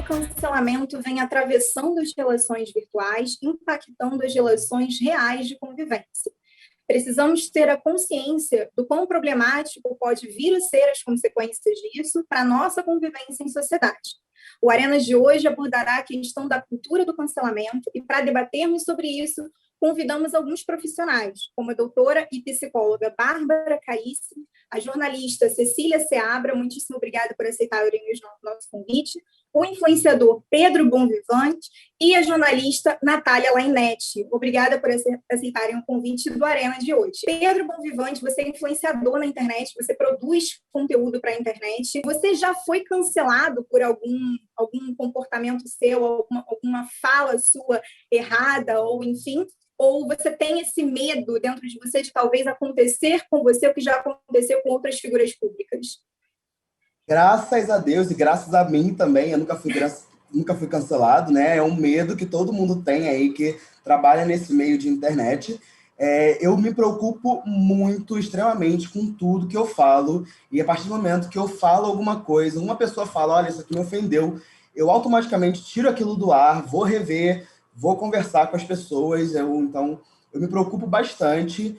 do cancelamento vem atravessando as relações virtuais, impactando as relações reais de convivência. Precisamos ter a consciência do quão problemático pode vir a ser as consequências disso para a nossa convivência em sociedade. O Arenas de hoje abordará a questão da cultura do cancelamento e, para debatermos sobre isso, convidamos alguns profissionais, como a doutora e psicóloga Bárbara Caísse, a jornalista Cecília Seabra, muitíssimo obrigada por aceitarem o nosso convite, o influenciador Pedro Bonvivante e a jornalista Natália Lainetti. Obrigada por aceitarem o convite do Arena de hoje. Pedro Bonvivante, você é influenciador na internet, você produz conteúdo para a internet. Você já foi cancelado por algum comportamento seu, alguma fala sua errada, ou enfim? Ou você tem esse medo dentro de você de talvez acontecer com você o que já aconteceu com outras figuras públicas? Graças a Deus e graças a mim também, eu nunca fui cancelado, né? É um medo que todo mundo tem aí que trabalha nesse meio de internet. Eu me preocupo muito, extremamente, com tudo que eu falo, e a partir do momento que eu falo alguma coisa, uma pessoa fala, olha, isso aqui me ofendeu, eu automaticamente tiro aquilo do ar, vou rever, vou conversar com as pessoas, então eu me preocupo bastante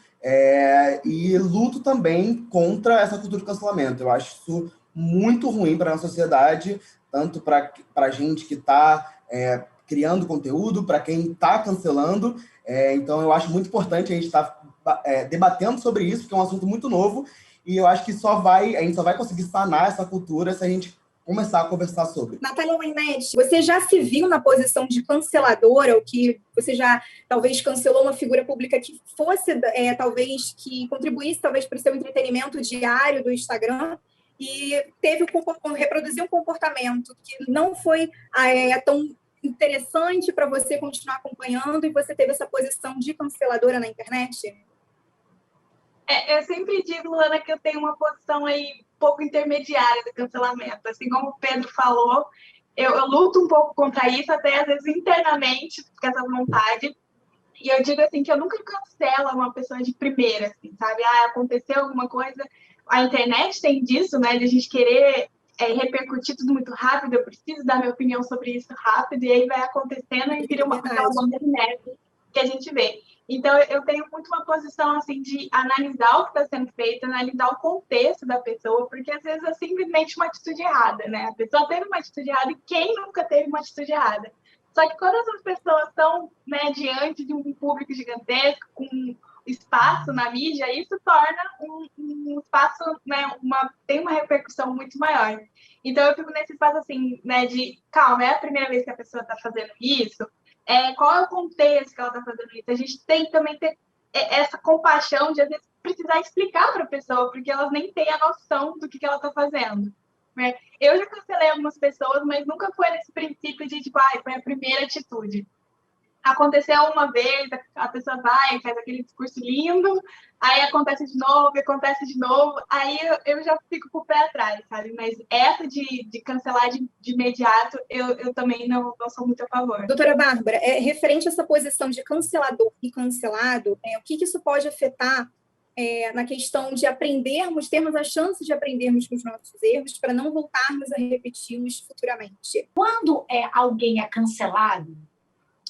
e luto também contra essa cultura do cancelamento. Eu acho isso muito ruim para a nossa sociedade, tanto para a gente que está criando conteúdo, para quem está cancelando. Então, eu acho muito importante a gente estar debatendo sobre isso, porque é um assunto muito novo, e eu acho que a gente só vai conseguir sanar essa cultura se a gente começar a conversar sobre. Natália Lainetti, você já se viu na posição de canceladora, ou que você já talvez cancelou uma figura pública que fosse, talvez, que contribuísse talvez para o seu entretenimento diário do Instagram, e reproduziu um comportamento que não foi tão interessante para você continuar acompanhando, e você teve essa posição de canceladora na internet? Eu sempre digo, Luana, que eu tenho uma posição aí um pouco intermediária do cancelamento. Assim como o Pedro falou, eu luto um pouco contra isso, até às vezes internamente, com essa vontade. E eu digo assim, que eu nunca cancelo uma pessoa de primeira, assim, sabe? Aconteceu alguma coisa. A internet tem disso, né? De a gente querer repercutir tudo muito rápido. Eu preciso dar minha opinião sobre isso rápido. E aí vai acontecendo e vira aquela bomba de neve que a gente vê. Então, eu tenho muito uma posição, assim, de analisar o que está sendo feito, analisar o contexto da pessoa, porque, às vezes, é simplesmente uma atitude errada, né? A pessoa teve uma atitude errada e quem nunca teve uma atitude errada? Só que quando essas pessoas estão, né, diante de um público gigantesco, com espaço na mídia, isso torna um espaço, né, tem uma repercussão muito maior. Então, eu fico nesse espaço, assim, né, de, calma, é a primeira vez que a pessoa está fazendo isso? Qual é o contexto que ela está fazendo isso? A gente tem que também ter essa compaixão de, às vezes, precisar explicar para a pessoa, porque elas nem têm a noção do que ela está fazendo. Né? Eu já cancelei algumas pessoas, mas nunca foi nesse princípio de, tipo, foi a primeira atitude. Aconteceu uma vez, a pessoa vai, faz aquele discurso lindo, aí acontece de novo, aí eu já fico com o pé atrás, sabe? Mas essa de cancelar de imediato, eu também não sou muito a favor. Doutora Bárbara, referente a essa posição de cancelador e cancelado, o que isso pode afetar na questão de termos a chance de aprendermos com os nossos erros para não voltarmos a repeti-los futuramente? Quando alguém é cancelado,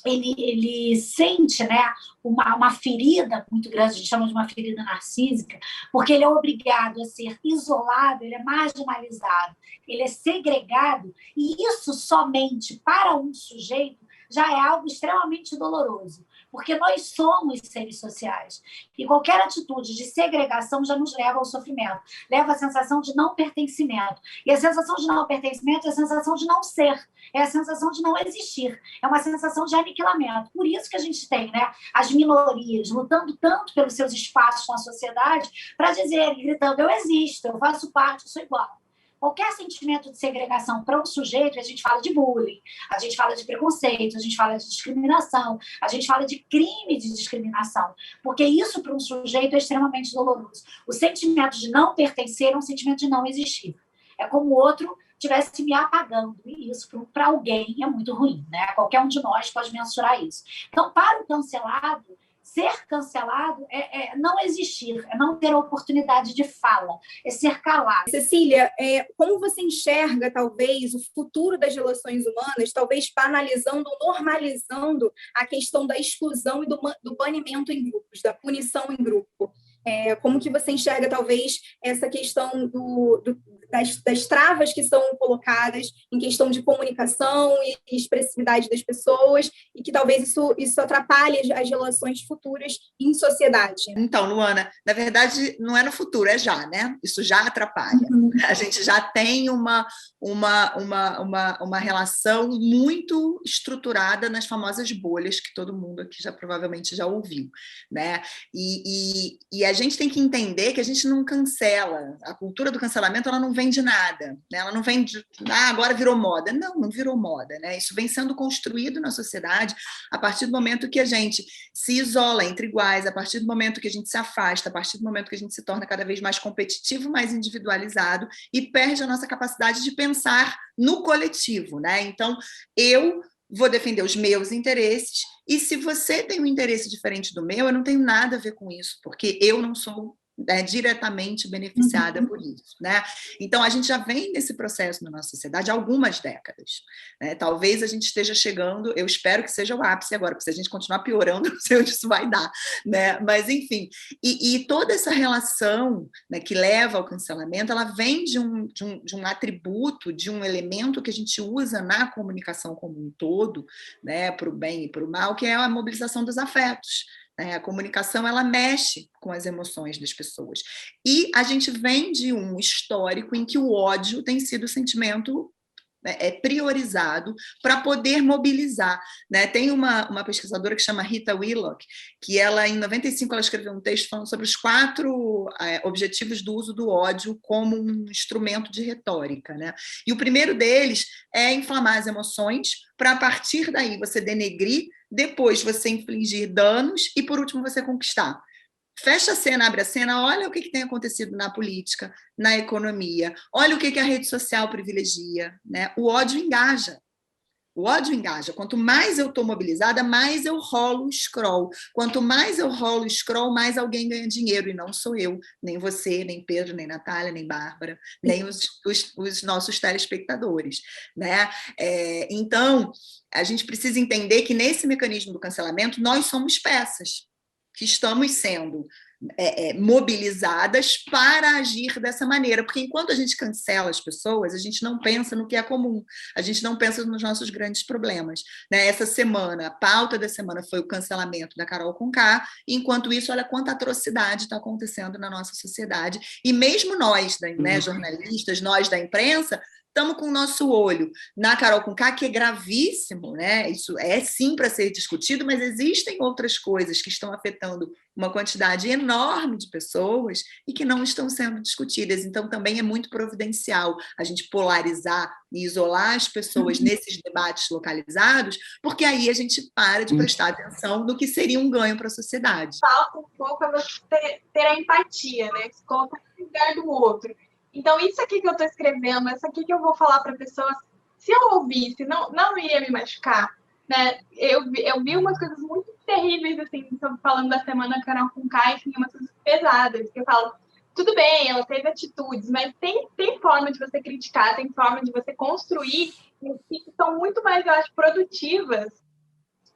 ele sente, né, uma ferida muito grande, a gente chama de uma ferida narcísica, porque ele é obrigado a ser isolado, ele é marginalizado, ele é segregado, e isso somente para um sujeito já é algo extremamente doloroso, porque nós somos seres sociais, e qualquer atitude de segregação já nos leva ao sofrimento, leva à sensação de não pertencimento, e a sensação de não pertencimento é a sensação de não ser, é a sensação de não existir, é uma sensação de aniquilamento. Por isso que a gente tem, né, as minorias lutando tanto pelos seus espaços na sociedade para dizer, gritando, eu existo, eu faço parte, eu sou igual. Qualquer sentimento de segregação para um sujeito, a gente fala de bullying, a gente fala de preconceito, a gente fala de discriminação, a gente fala de crime de discriminação, porque isso para um sujeito é extremamente doloroso. O sentimento de não pertencer é um sentimento de não existir. É como o outro estivesse me apagando, e isso para alguém é muito ruim, né? Qualquer um de nós pode mensurar isso. Então, para o cancelado, Ser cancelado é não existir, é não ter oportunidade de fala, é ser calado. Cecília, como você enxerga, talvez, o futuro das relações humanas, talvez banalizando ou normalizando a questão da exclusão e do banimento em grupos, da punição em grupo? Como que você enxerga, talvez, essa questão das travas que são colocadas em questão de comunicação e expressividade das pessoas, e que talvez isso atrapalhe as relações futuras em sociedade? Então, Luana, na verdade, não é no futuro, é já, né? Isso já atrapalha. Uhum. A gente já tem uma relação muito estruturada nas famosas bolhas, que todo mundo aqui já provavelmente já ouviu, né? E a gente tem que entender que a gente não cancela. A cultura do cancelamento, ela não vem de nada, né? Ela não vem de, agora virou moda. Não virou moda, né? Isso vem sendo construído na sociedade a partir do momento que a gente se isola entre iguais, a partir do momento que a gente se afasta, a partir do momento que a gente se torna cada vez mais competitivo, mais individualizado e perde a nossa capacidade de pensar no coletivo, né? Então, eu vou defender os meus interesses, e se você tem um interesse diferente do meu, eu não tenho nada a ver com isso, porque eu não sou diretamente beneficiada por isso, né? Então, a gente já vem nesse processo na nossa sociedade há algumas décadas, né? Talvez a gente esteja chegando, eu espero que seja o ápice agora, porque se a gente continuar piorando, não sei onde isso vai dar, né? Mas, enfim, e toda essa relação, né, que leva ao cancelamento, ela vem de um atributo, de um elemento que a gente usa na comunicação como um todo, né, para o bem e para o mal, que é a mobilização dos afetos. A comunicação, ela mexe com as emoções das pessoas. E a gente vem de um histórico em que o ódio tem sido o sentimento priorizado para poder mobilizar, né? Tem uma pesquisadora que chama Rita Willock, que ela, em 95, ela escreveu um texto falando sobre os 4 objetivos do uso do ódio como um instrumento de retórica, né? E o primeiro deles é inflamar as emoções, para, a partir daí, você denegrir, depois você infligir danos e, por último, você conquistar. Fecha a cena, abre a cena, olha o que tem acontecido na política, na economia, olha o que a rede social privilegia, né? O ódio engaja. O ódio engaja. Quanto mais eu estou mobilizada, mais eu rolo o scroll. Quanto mais eu rolo o scroll, mais alguém ganha dinheiro. E não sou eu, nem você, nem Pedro, nem Natália, nem Bárbara, nem os nossos telespectadores, né? Então, a gente precisa entender que nesse mecanismo do cancelamento, nós somos peças que estamos sendo mobilizadas para agir dessa maneira, porque enquanto a gente cancela as pessoas, a gente não pensa no que é comum, a gente não pensa nos nossos grandes problemas, né? Essa semana, a pauta da semana foi o cancelamento da Carol Conká, e enquanto isso, olha quanta atrocidade está acontecendo na nossa sociedade, e mesmo nós, né, jornalistas, nós da imprensa, estamos com o nosso olho na Carol Conká, que é gravíssimo, né? Isso é sim para ser discutido, mas existem outras coisas que estão afetando uma quantidade enorme de pessoas e que não estão sendo discutidas. Então, também é muito providencial a gente polarizar e isolar as pessoas nesses debates localizados, porque aí a gente para de prestar atenção no que seria um ganho para a sociedade. Falta um pouco a você ter a empatia, né? Se colocar no lugar do outro. Então, isso aqui que eu estou escrevendo, isso aqui que eu vou falar para pessoas, se eu ouvisse, não iria me machucar, né? Eu vi umas coisas muito terríveis, assim, falando da semana Carol Conká, assim, umas coisas pesadas, que eu falo, tudo bem, ela teve atitudes, mas tem forma de você criticar, tem forma de você construir, que são muito mais, eu acho, produtivas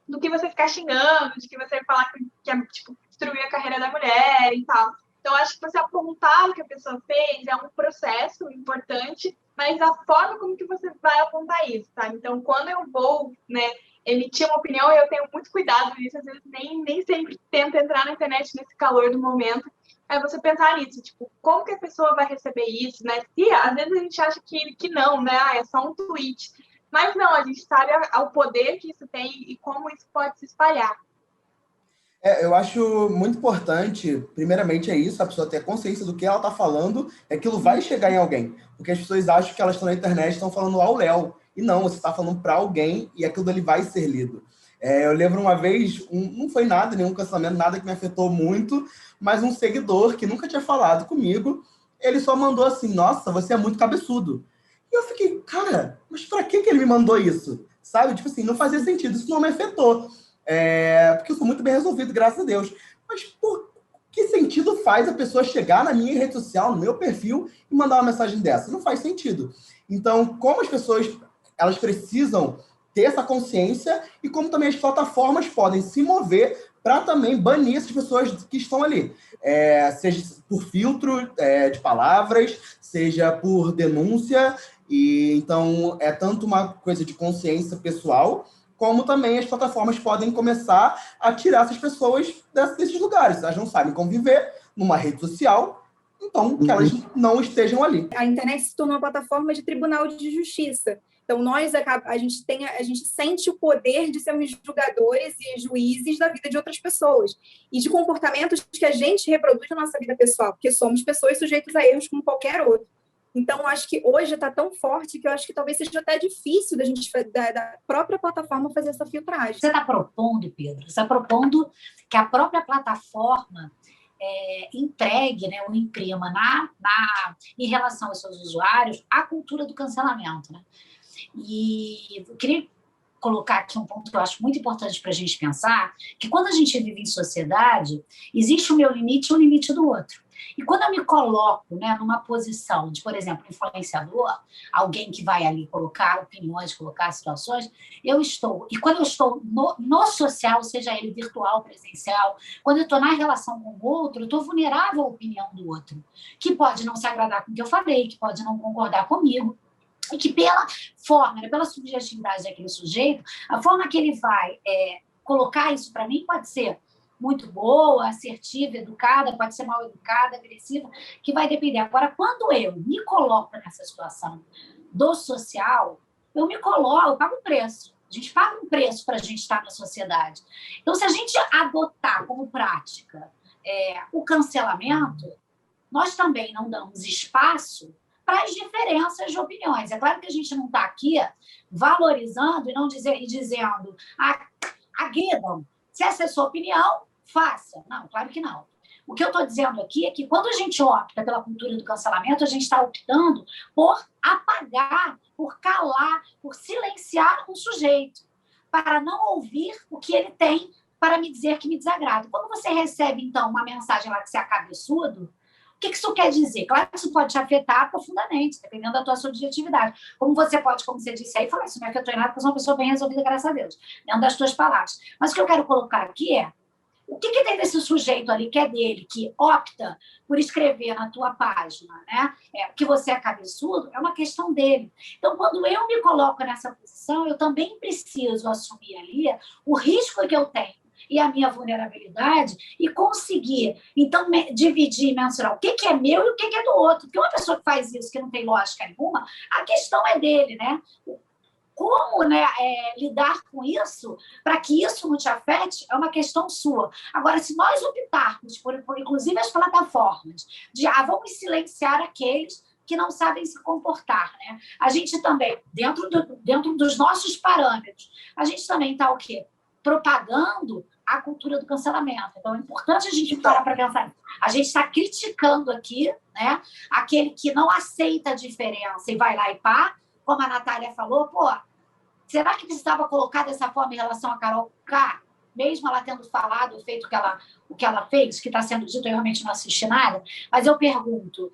do que você ficar xingando, de que você falar que tipo, destruir a carreira da mulher e tal. Então, acho que você apontar o que a pessoa fez é um processo importante, mas a forma como que você vai apontar isso, tá? Então, quando eu vou, né, emitir uma opinião, eu tenho muito cuidado nisso, às vezes nem sempre tento entrar na internet nesse calor do momento, é você pensar nisso, tipo, como que a pessoa vai receber isso, né? Se às vezes a gente acha que não, né? É só um tweet. Mas não, a gente sabe o poder que isso tem e como isso pode se espalhar. Eu acho muito importante, primeiramente é isso, a pessoa ter consciência do que ela está falando, aquilo vai chegar em alguém. Porque as pessoas acham que elas estão na internet, estão falando ao Léo. E não, você está falando para alguém e aquilo ali vai ser lido. Eu lembro uma vez, não foi nada, nenhum cancelamento, nada que me afetou muito, mas um seguidor que nunca tinha falado comigo, ele só mandou assim, nossa, você é muito cabeçudo. E eu fiquei, cara, mas para que ele me mandou isso? Sabe? Tipo assim, não fazia sentido, isso não me afetou. porque eu sou muito bem resolvido, graças a Deus. Mas por que sentido faz a pessoa chegar na minha rede social, no meu perfil, e mandar uma mensagem dessa? Não faz sentido. Então, como as pessoas elas precisam ter essa consciência e como também as plataformas podem se mover para também banir essas pessoas que estão ali. Seja por filtro de palavras, seja por denúncia. E então, é tanto uma coisa de consciência pessoal, como também as plataformas podem começar a tirar essas pessoas desses lugares. Elas não sabem conviver numa rede social, então que elas não estejam ali. A internet se tornou uma plataforma de tribunal de justiça. Então, a gente sente o poder de sermos julgadores e juízes da vida de outras pessoas e de comportamentos que a gente reproduz na nossa vida pessoal, porque somos pessoas sujeitas a erros como qualquer outro. Então, acho que hoje está tão forte que eu acho que talvez seja até difícil da própria plataforma fazer essa filtragem. Você está propondo, Pedro, você está propondo que a própria plataforma entregue, né, ou imprima em relação aos seus usuários a cultura do cancelamento, né? E eu queria colocar aqui um ponto que eu acho muito importante para a gente pensar, que quando a gente vive em sociedade, existe o meu limite e o limite do outro. E quando eu me coloco, né, numa posição de, por exemplo, influenciador, alguém que vai ali colocar opiniões, colocar situações, e quando eu estou no social, seja ele virtual, presencial, quando eu estou na relação com o outro, eu estou vulnerável à opinião do outro, que pode não se agradar com o que eu falei, que pode não concordar comigo, e que pela forma, né, pela subjetividade daquele sujeito, a forma que ele vai colocar isso para mim pode ser muito boa, assertiva, educada, pode ser mal educada, agressiva, que vai depender. Agora, quando eu me coloco nessa situação do social, eu pago um preço. A gente paga um preço para a gente estar na sociedade. Então, se a gente adotar como prática o cancelamento, nós também não damos espaço para as diferenças de opiniões. É claro que a gente não está aqui valorizando e dizendo agridam. Se essa é a sua opinião, faça. Não, claro que não. O que eu estou dizendo aqui é que quando a gente opta pela cultura do cancelamento, a gente está optando por apagar, por calar, por silenciar um sujeito, para não ouvir o que ele tem para me dizer que me desagrada. Quando você recebe, então, uma mensagem lá que você é cabeçudo, o que isso quer dizer? Claro que isso pode te afetar profundamente, dependendo da tua subjetividade. Como você pode, como você disse aí, falar, isso não me afetou em nada, porque eu sou uma pessoa bem resolvida, graças a Deus, dentro das tuas palavras. Mas o que eu quero colocar aqui o que tem desse sujeito ali, que é dele, que opta por escrever na tua página, né? Que você é cabeçudo, é uma questão dele. Então, quando eu me coloco nessa posição, eu também preciso assumir ali o risco que eu tenho e a minha vulnerabilidade e conseguir, então, dividir e mensurar o que é meu e o que é do outro. Porque uma pessoa que faz isso, que não tem lógica nenhuma, a questão é dele, né? Como, né, lidar com isso para que isso não te afete é uma questão sua. Agora, se nós optarmos por inclusive as plataformas, vamos silenciar aqueles que não sabem se comportar, né? A gente também, dentro dos nossos parâmetros, a gente também está o quê? Propagando a cultura do cancelamento. Então, é importante a gente parar para pensar. A gente está criticando aqui, né, aquele que não aceita a diferença e vai lá e pá, como a Natália falou, será que precisava colocar dessa forma em relação a Carol K? Mesmo ela tendo falado, feito o que ela fez, que está sendo dito, eu realmente não assisti nada, mas eu pergunto,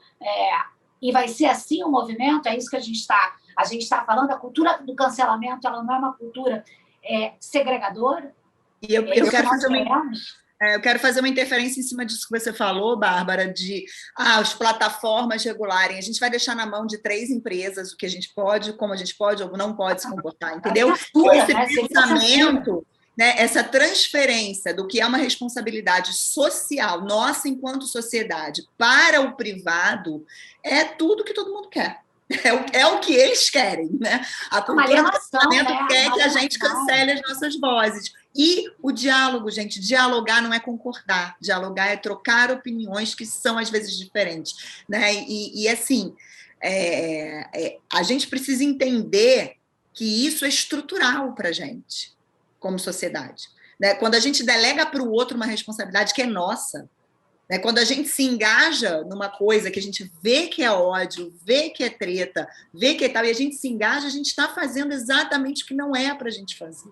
e vai ser assim o movimento? É isso que a gente está falando? A cultura do cancelamento, ela não é uma cultura segregadora? E eu quero fazer uma interferência em cima disso que você falou, Bárbara, de as plataformas regularem. A gente vai deixar na mão de 3 empresas o que a gente pode, como a gente pode ou não pode se comportar, entendeu? Esse pensamento, né, essa transferência do que é uma responsabilidade social, nossa enquanto sociedade, para o privado, é tudo que todo mundo quer. É o que eles querem, né? A cultura do cancelamento quer que a gente cancele as nossas vozes. E o diálogo, gente, dialogar não é concordar, dialogar é trocar opiniões que são, às vezes, diferentes, né? E assim, a gente precisa entender que isso é estrutural para a gente, como sociedade, né? Quando a gente delega para o outro uma responsabilidade que é nossa, né? Quando a gente se engaja numa coisa que a gente vê que é ódio, vê que é treta, vê que é tal, e a gente se engaja, a gente está fazendo exatamente o que não é para a gente fazer.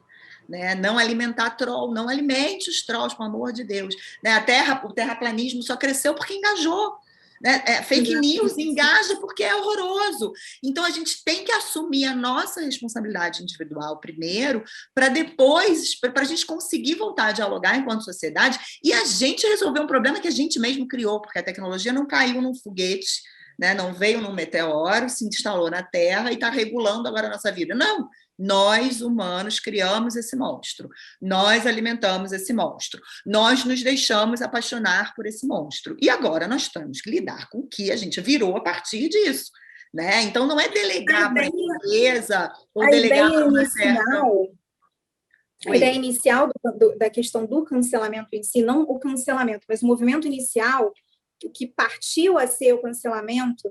né? Não alimentar troll, não alimente os trolls, pelo amor de Deus. Né? O terraplanismo só cresceu porque engajou. Né? Fake news engaja porque é horroroso. Então, a gente tem que assumir a nossa responsabilidade individual primeiro, para depois, para a gente conseguir voltar a dialogar enquanto sociedade e a gente resolver um problema que a gente mesmo criou, porque a tecnologia não caiu num foguete, né? Não veio num meteoro, se instalou na Terra e está regulando agora a nossa vida. Não! Nós, humanos, criamos esse monstro. Nós alimentamos esse monstro. Nós nos deixamos apaixonar por esse monstro. E agora nós temos que lidar com o que a gente virou a partir disso. Né? Então, não é delegar para a empresa ou delegar para uma certa... A ideia inicial da questão do cancelamento em si, não o cancelamento, mas o movimento inicial, o que partiu a ser o cancelamento,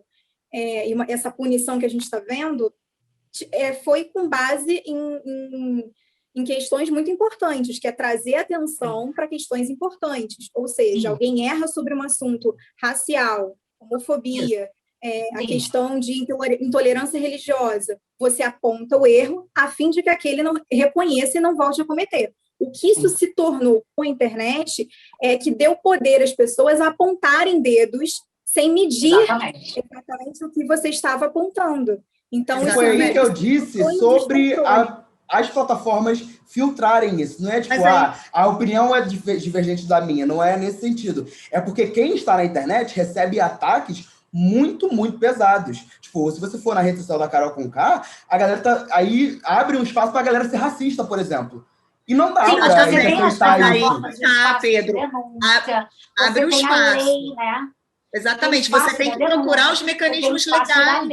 e essa punição que a gente está vendo, foi com base em questões muito importantes, que é trazer atenção para questões importantes. Ou seja, alguém erra sobre um assunto racial, homofobia, a questão de intolerância religiosa. Você aponta o erro a fim de que aquele não reconheça e não volte a cometer. O que isso se tornou com a internet é que deu poder às pessoas a apontarem dedos sem medir exatamente o que você estava apontando. Então, foi aí que eu disse sobre as plataformas filtrarem isso. Não é tipo, a opinião é divergente da minha. Não é nesse sentido. É porque quem está na internet recebe ataques muito, muito pesados. Tipo, se você for na rede social da Carol Conká, a galera aí abre um espaço para a galera ser racista, por exemplo. E não dá para interpretar isso. Pedro, abre um espaço. Lei, né? Exatamente, você tem que procurar os mecanismos legais.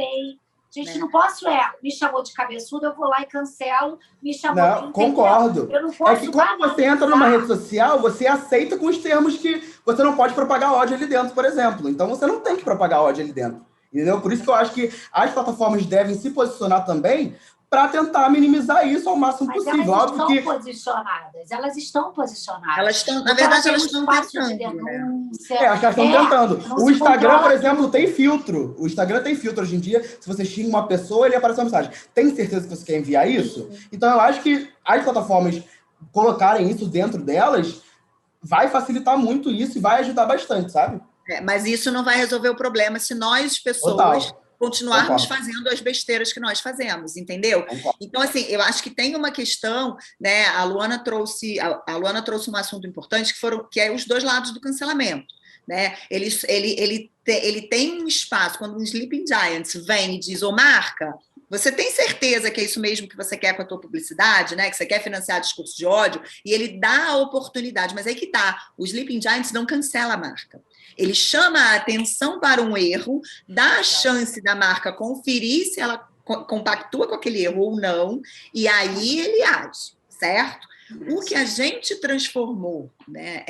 Gente, não posso, me chamou de cabeçuda, eu vou lá e cancelo, me chamou não, concordo. Eu não posso, é que quando você entra numa rede social, você aceita com os termos que você não pode propagar ódio ali dentro, por exemplo. Então, você não tem que propagar ódio ali dentro. Entendeu? Por isso que eu acho que as plataformas devem se posicionar também para tentar minimizar isso ao máximo possível. Elas estão posicionadas. Elas estão, na verdade, elas estão tentando. Acho que elas estão tentando. O Instagram, por exemplo, tem filtro. O Instagram tem filtro hoje em dia. Se você xinga uma pessoa, ele aparece uma mensagem. Tem certeza que você quer enviar isso? Então, eu acho que as plataformas colocarem isso dentro delas vai facilitar muito isso e vai ajudar bastante, sabe? Mas isso não vai resolver o problema se nós, pessoas, continuarmos fazendo as besteiras que nós fazemos, entendeu? Então, assim, eu acho que tem uma questão, né? A Luana trouxe um assunto importante, que é os dois lados do cancelamento. Né? Ele tem um espaço, quando um Sleeping Giants vem e diz, marca, você tem certeza que é isso mesmo que você quer com a tua publicidade, né? Que você quer financiar discurso de ódio? E ele dá a oportunidade, mas aí que tá, o Sleeping Giants não cancela a marca. Ele chama a atenção para um erro, dá a chance da marca conferir se ela compactua com aquele erro ou não, e aí ele age, certo? O que a gente transformou, né,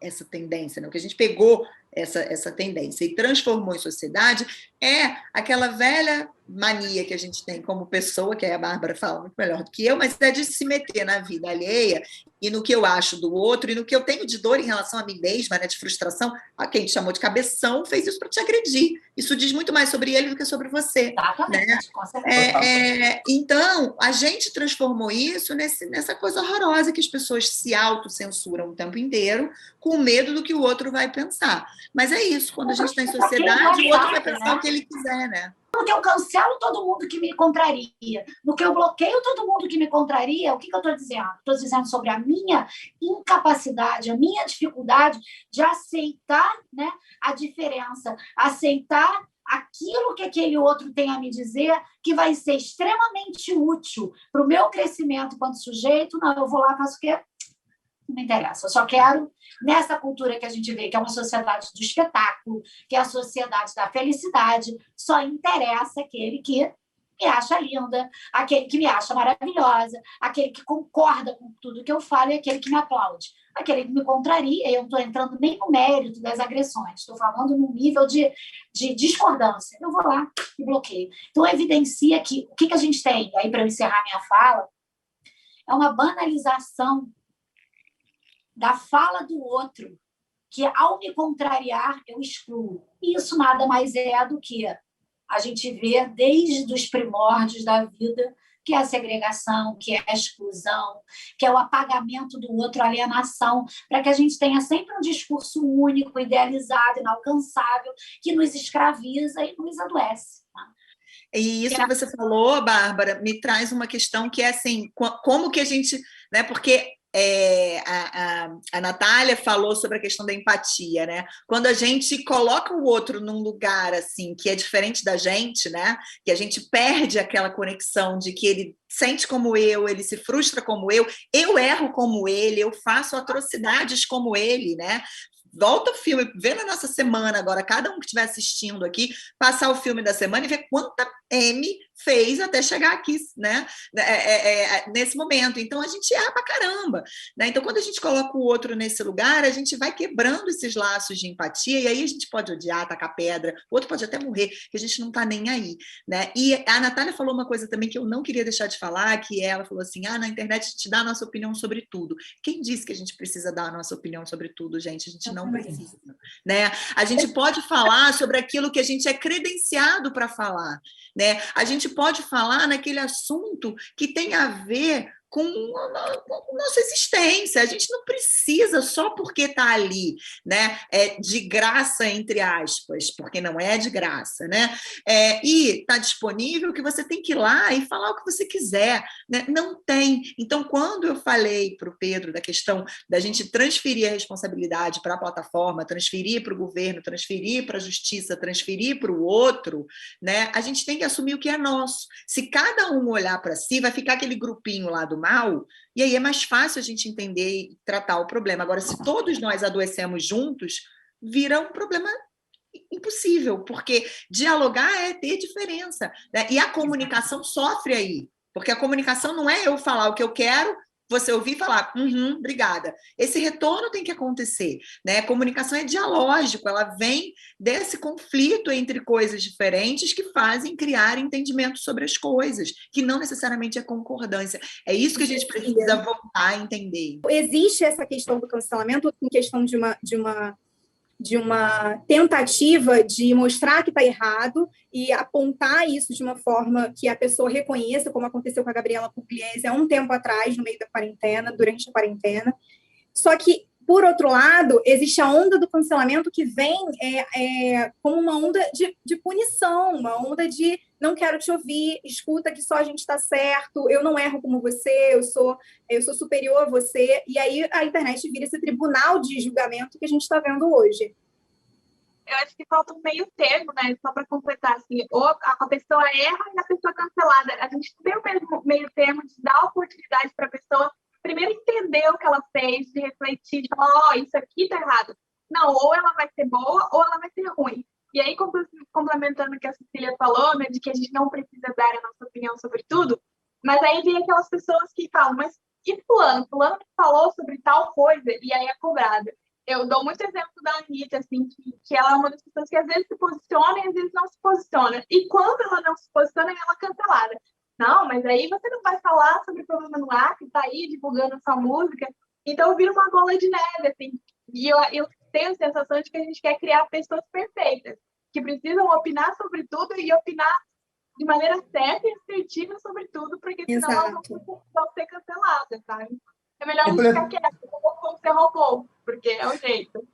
essa tendência, né, o que a gente pegou essa tendência e transformou em sociedade é aquela velha mania que a gente tem como pessoa, que a Bárbara fala muito melhor do que eu, mas é de se meter na vida alheia e no que eu acho do outro e no que eu tenho de dor em relação a mim mesma, né, de frustração. Quem te chamou de cabeção fez isso para te agredir. Isso diz muito mais sobre ele do que sobre você. Exatamente, né? Com certeza. Então, a gente transformou isso nessa coisa horrorosa que as pessoas se autocensuram o tempo inteiro com medo do que o outro vai pensar. Mas é isso, quando a gente está em sociedade, o outro vai pensar o que ele quiser, né? No que eu cancelo todo mundo que me contraria, no que eu bloqueio todo mundo que me contraria, o que eu estou dizendo? Estou dizendo sobre a minha incapacidade, a minha dificuldade de aceitar, né, a diferença, aceitar aquilo que aquele outro tem a me dizer que vai ser extremamente útil para o meu crescimento enquanto sujeito. Não, eu vou lá, faço o quê? Não me interessa, eu só quero, nessa cultura que a gente vê, que é uma sociedade do espetáculo, que é a sociedade da felicidade, só interessa aquele que me acha linda, aquele que me acha maravilhosa, aquele que concorda com tudo que eu falo e aquele que me aplaude. Aquele que me contraria, eu não estou entrando nem no mérito das agressões, estou falando num nível de discordância. Eu vou lá e bloqueio. Então, evidencia que o que a gente tem, aí para eu encerrar minha fala, é uma banalização da fala do outro, que ao me contrariar, eu excluo. Isso nada mais é do que a gente vê desde os primórdios da vida, que é a segregação, que é a exclusão, que é o apagamento do outro, a alienação, para que a gente tenha sempre um discurso único, idealizado, inalcançável, que nos escraviza e nos adoece. Tá? E isso que você falou, Bárbara, me traz uma questão que é assim, como que a gente, né? Porque a Natália falou sobre a questão da empatia, né? Quando a gente coloca o outro num lugar assim que é diferente da gente, né? Que a gente perde aquela conexão de que ele sente como eu, ele se frustra como eu erro como ele, eu faço atrocidades como ele, né? Volta o filme, vê na nossa semana agora, cada um que estiver assistindo aqui, passar o filme da semana e ver quanta M fez até chegar aqui, né? Nesse momento. Então, a gente erra pra caramba. Né? Então, quando a gente coloca o outro nesse lugar, a gente vai quebrando esses laços de empatia, e aí a gente pode odiar, tacar pedra, o outro pode até morrer, que a gente não tá nem aí. Né? E a Natália falou uma coisa também que eu não queria deixar de falar, que ela falou assim, na internet a gente dá a nossa opinião sobre tudo. Quem disse que a gente precisa dar a nossa opinião sobre tudo, gente? A gente não precisa. Né? A gente pode falar sobre aquilo que a gente é credenciado para falar. Né? A gente pode falar naquele assunto que tem a ver com a nossa existência. A gente não precisa, só porque está ali, né? De graça, entre aspas, porque não é de graça, né? E está disponível que você tem que ir lá e falar o que você quiser. Né? Não tem. Então, quando eu falei para o Pedro da questão da gente transferir a responsabilidade para a plataforma, transferir para o governo, transferir para a justiça, transferir para o outro, né? A gente tem que assumir o que é nosso. Se cada um olhar para si, vai ficar aquele grupinho lá do mal, e aí é mais fácil a gente entender e tratar o problema. Agora, se todos nós adoecemos juntos, vira um problema impossível, porque dialogar é ter diferença, né? E a comunicação sofre aí, porque a comunicação não é eu falar o que eu quero, você ouvir e falar, obrigada. Esse retorno tem que acontecer, né? A comunicação é dialógico, ela vem desse conflito entre coisas diferentes que fazem criar entendimento sobre as coisas, que não necessariamente é concordância. É isso que a gente precisa voltar a entender. Existe essa questão do cancelamento em questão de uma tentativa de mostrar que está errado e apontar isso de uma forma que a pessoa reconheça, como aconteceu com a Gabriela Pugliese há um tempo atrás, no meio da quarentena, durante a quarentena. Só que, por outro lado, existe a onda do cancelamento que vem como uma onda de punição, uma onda de não quero te ouvir, escuta que só a gente está certo, eu não erro como você, eu sou superior a você, e aí a internet vira esse tribunal de julgamento que a gente está vendo hoje. Eu acho que falta um meio termo, né? Só para completar, assim, ou a pessoa erra e a pessoa é cancelada. A gente tem o mesmo meio termo de dar oportunidade para a pessoa primeiro entender o que ela fez, de refletir, de falar, isso aqui tá errado. Não, ou ela vai ser boa ou ela vai ser ruim. E aí, complementando o que a Cecília falou, né, de que a gente não precisa dar a nossa opinião sobre tudo, mas aí vem aquelas pessoas que falam, mas e fulano? Fulano que falou sobre tal coisa, e aí é cobrada. Eu dou muito exemplo da Anitta, assim, que ela é uma das pessoas que às vezes se posiciona e às vezes não se posiciona. E quando ela não se posiciona, ela é cancelada. Não, mas aí você não vai falar sobre o problema no ar, que está aí divulgando sua música. Então vira uma bola de neve, assim. E eu tenho a sensação de que a gente quer criar pessoas perfeitas, que precisam opinar sobre tudo e opinar de maneira certa e assertiva sobre tudo, porque senão elas vão ser canceladas, sabe? É melhor a gente ficar quieto, como ser robô, porque é o jeito.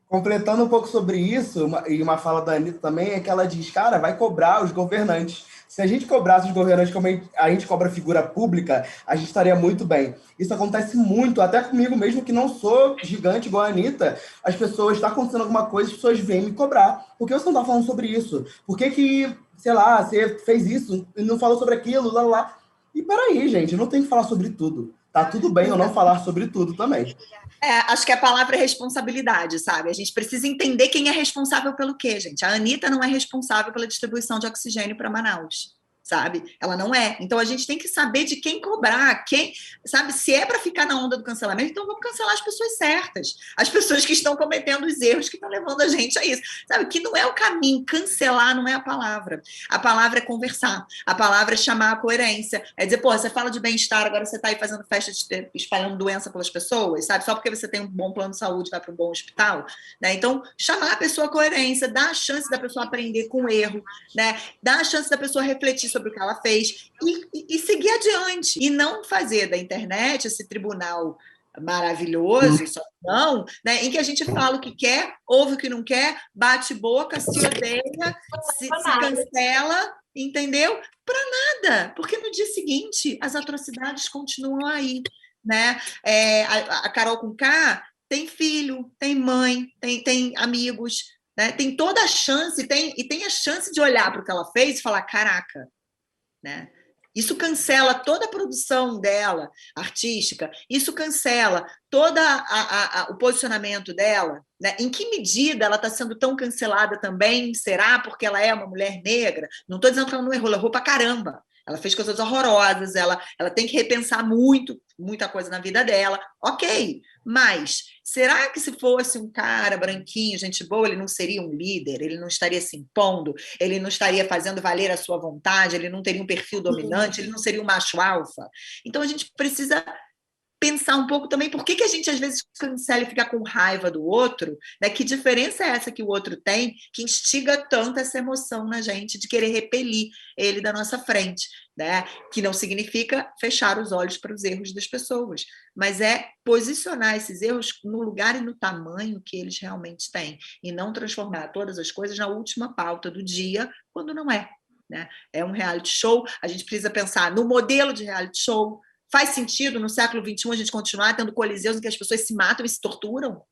Completando um pouco sobre isso, e uma fala da Anitta também, é que ela diz, cara, vai cobrar os governantes. Se a gente cobrasse os governantes como a gente cobra figura pública, a gente estaria muito bem. Isso acontece muito, até comigo mesmo, que não sou gigante igual a Anitta. As pessoas, está acontecendo alguma coisa, as pessoas vêm me cobrar. Por que você não está falando sobre isso? Por que, sei lá, você fez isso e não falou sobre aquilo, lá, lá. E peraí, gente, eu não tenho que falar sobre tudo. Tá tudo bem eu não falar sobre tudo também. Acho que a palavra é responsabilidade, sabe? A gente precisa entender quem é responsável pelo quê, gente. A Anitta não é responsável pela distribuição de oxigênio para Manaus, sabe? Ela não é. Então, a gente tem que saber de quem cobrar, sabe? Se é para ficar na onda do cancelamento, então vamos cancelar as pessoas certas, as pessoas que estão cometendo os erros que estão levando a gente a isso, sabe? Que não é o caminho, cancelar não é a palavra é conversar, a palavra é chamar a coerência, é dizer, pô, você fala de bem-estar, agora você está aí fazendo festa, espalhando doença pelas pessoas, sabe? Só porque você tem um bom plano de saúde, vai para um bom hospital, né? Então, chamar a pessoa a coerência, dar a chance da pessoa aprender com o erro, né? Dar a chance da pessoa refletir sobre sobre o que ela fez e seguir adiante. E não fazer da internet esse tribunal maravilhoso, só não, né, em que a gente fala o que quer, ouve o que não quer, bate boca, se odeia, se cancela, entendeu? Para nada, porque no dia seguinte as atrocidades continuam aí, né? A Carol Conká tem filho, tem mãe, tem amigos, né? Tem toda a chance, tem a chance de olhar para o que ela fez e falar, caraca, né? Isso cancela toda a produção dela, artística, isso cancela todo o posicionamento dela, né? Em que medida ela está sendo tão cancelada também? Será porque ela é uma mulher negra? Não estou dizendo que ela não errou, ela errou pra caramba. Ela fez coisas horrorosas, ela tem que repensar muita coisa na vida dela. Ok, mas será que se fosse um cara branquinho, gente boa, ele não seria um líder? Ele não estaria se impondo? Ele não estaria fazendo valer a sua vontade? Ele não teria um perfil dominante? Ele não seria um macho alfa? Então a gente precisa pensar um pouco também por que a gente às vezes cancela e fica com raiva do outro, né? Que diferença é essa que o outro tem que instiga tanto essa emoção na gente de querer repelir ele da nossa frente, né? Que não significa fechar os olhos para os erros das pessoas, mas é posicionar esses erros no lugar e no tamanho que eles realmente têm e não transformar todas as coisas na última pauta do dia, quando não é, né? É um reality show, a gente precisa pensar no modelo de reality show. Faz sentido no século XXI a gente continuar tendo coliseus em que as pessoas se matam e se torturam?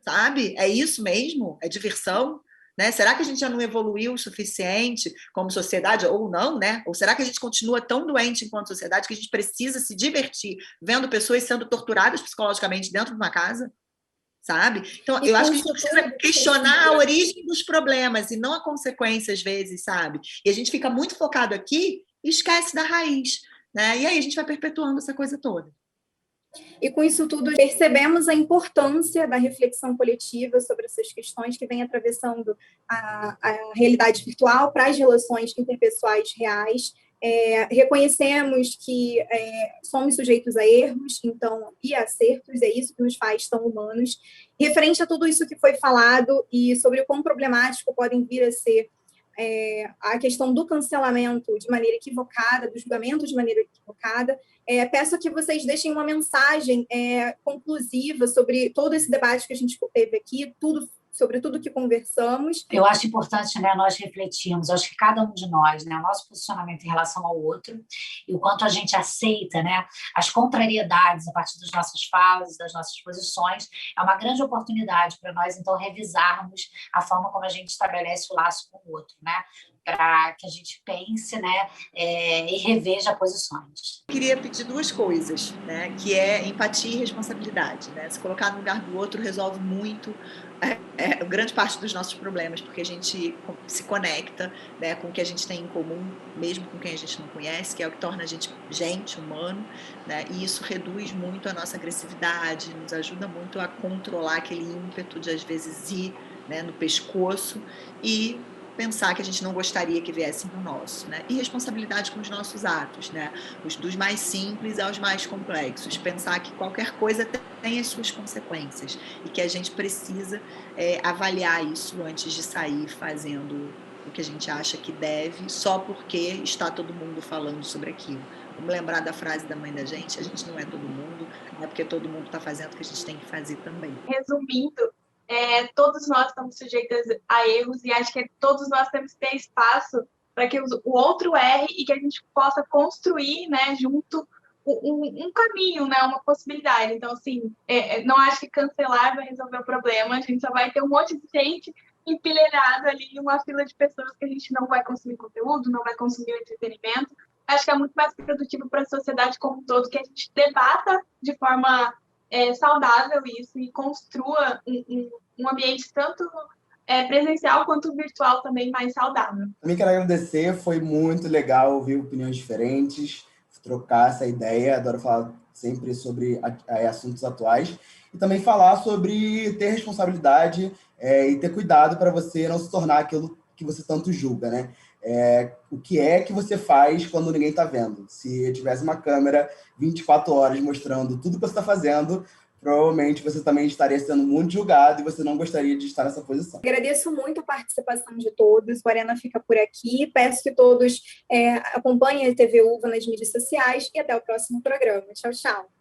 Sabe? É isso mesmo? É diversão? Né? Será que a gente já não evoluiu o suficiente como sociedade? Ou não, né? Ou será que a gente continua tão doente enquanto sociedade que a gente precisa se divertir vendo pessoas sendo torturadas psicologicamente dentro de uma casa? Sabe? Então, eu acho que a gente precisa questionar a origem dos problemas e não a consequência, às vezes, sabe? E a gente fica muito focado aqui e esquece da raiz. Né? E aí a gente vai perpetuando essa coisa toda. E com isso tudo, percebemos a importância da reflexão coletiva sobre essas questões que vem atravessando a realidade virtual para as relações interpessoais reais. Reconhecemos que somos sujeitos a erros, então, e acertos, é isso que nos faz tão humanos. Referente a tudo isso que foi falado e sobre o quão problemático podem vir a ser a questão do cancelamento de maneira equivocada, do julgamento de maneira equivocada, peço que vocês deixem uma mensagem conclusiva sobre todo esse debate que a gente teve aqui, sobre tudo que conversamos. Eu acho importante, né, nós refletirmos, acho que cada um de nós, né, o nosso posicionamento em relação ao outro e o quanto a gente aceita, né, as contrariedades a partir das nossas falas, das nossas posições, é uma grande oportunidade para nós, então, revisarmos a forma como a gente estabelece o laço com o outro, né, para que a gente pense, né, e reveja posições. Eu queria pedir duas coisas, né, que é empatia e responsabilidade, né? Se colocar no lugar do outro resolve muito grande parte dos nossos problemas, porque a gente se conecta, né, com o que a gente tem em comum, mesmo com quem a gente não conhece, que é o que torna a gente humano, né? E isso reduz muito a nossa agressividade, nos ajuda muito a controlar aquele ímpeto de às vezes ir, né, no pescoço e pensar que a gente não gostaria que viessem no nosso, né? E responsabilidade com os nossos atos, né? Dos mais simples aos mais complexos. Pensar que qualquer coisa tem as suas consequências e que a gente precisa avaliar isso antes de sair fazendo o que a gente acha que deve, só porque está todo mundo falando sobre aquilo. Vamos lembrar da frase da mãe da gente: a gente não é todo mundo, não é porque todo mundo está fazendo o que a gente tem que fazer também. Resumindo, todos nós estamos sujeitos a erros e acho que todos nós temos que ter espaço para que o outro erre e que a gente possa construir, né, junto um caminho, né, uma possibilidade. Então, assim, não acho que cancelar vai resolver o problema, a gente só vai ter um monte de gente empilhadas ali em uma fila de pessoas que a gente não vai consumir conteúdo, não vai consumir o entretenimento. Acho que é muito mais produtivo para a sociedade como um todo que a gente debata de forma saudável isso e construa um ambiente tanto presencial quanto virtual também mais saudável. Também quero agradecer, foi muito legal ouvir opiniões diferentes, trocar essa ideia, adoro falar sempre sobre assuntos atuais, e também falar sobre ter responsabilidade e ter cuidado para você não se tornar aquilo que você tanto julga, né? O que é que você faz quando ninguém está vendo? Se tivesse uma câmera 24 horas mostrando tudo que você está fazendo, provavelmente você também estaria sendo muito julgado e você não gostaria de estar nessa posição. Agradeço muito a participação de todos. O Arena fica por aqui. Peço que todos acompanhem a TV Uva nas mídias sociais e até o próximo programa. Tchau, tchau.